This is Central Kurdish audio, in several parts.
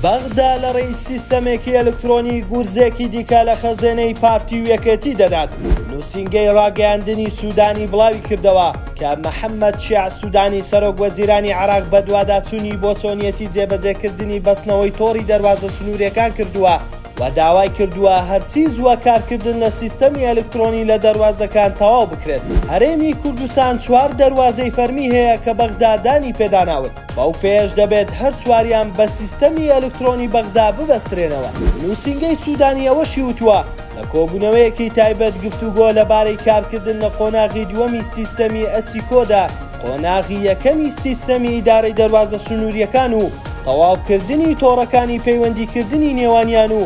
بەغدا لە ڕێی سیستەمێکی ئەلکترۆنی گورزێکی دیکە لە خەزانەی پارتی و یەکێتی دەدات. نووسینگەی ڕاگەیاندنی سوودانی بڵاوی کردەوە کە محەممەد شیع سوودانی سەرۆک وەزیرانی عێراق بە دوواداچوونی بۆ چۆنیەتی جێبەجێکردنی بەستنەوەی تۆڕی دەواازە سنوورەکان کردووە و داوای کردووە هەرچی زووە کارکردن لە سیستەمی ئەلکترۆنی لە دەواازەکان تەواو بکرێت. هەرێمی کوردستان 4 دەواازەی فەرمی هەیە کە بەغدادانی پێداناون، بەو پێش دەبێت هەر چواریان بە سیستەمی ئەلکترۆنی بەغدا ببەسترێنەوە. نووسینگەی سوودانی ئەوەشی وتووە لە کۆبوونەوەیەکی تایبەت گفتوگۆ لەبارەی کارکردن لە قۆناغی دووەمی سیستەمی ئەسیکۆدا، قۆناغی یەکەمی سیستەمی ئیدارەی دەواازە سنووریەکان و تەواوکردنی تۆڕەکانی پەیوەندیکردنی نێوانیان و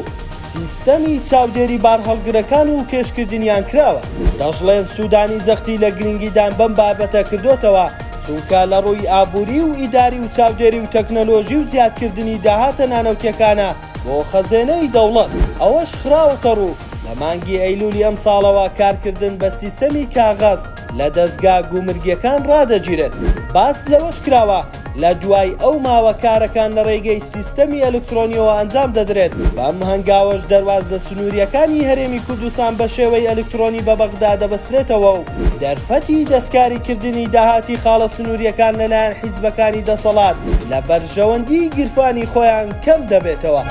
سیستەمی چاودێری بارهەڵگرەکان و کێشکردنیان کراوە. دەژڵێن سوودانی جەختی لە گرنگیدان بەم بابەتە کردوتەوە چونکە لە ڕووی ئابووری و ئیداری و چاودێری و تەکنەلۆژی و زیادکردنی داهاتە نانەوتیەکانە بۆ خەزانەی دەوڵەت. ئەوەش خراوەتە ڕوو لە مانگی ئەیلولی ئەم ساڵەوە کارکردن بە سیستەمی کاغەز لە دەستگا گومرگیەکان ڕادەگیرێت. باس لەوەش کراوە لە دوای ئەو ماوە کارەکان لە ڕێگەی سیستەمی ئەلکترۆنیەوە ئەنجام دەدرێت. بەم هەنگاوەش دەواازە سنووریەکانی هەرێمی کوردستان بە شێوەی ئەلکترۆنی بە بەغدا دەبەسترێتەوە و دەرفەتی دەستکاریکردنی داهاتی خاڵە سنووریەکان لەلایەن حیزبەکانی دەسەڵات لە بەرژەوەندی گیرفانی خۆیان کەم دەبێتەوە.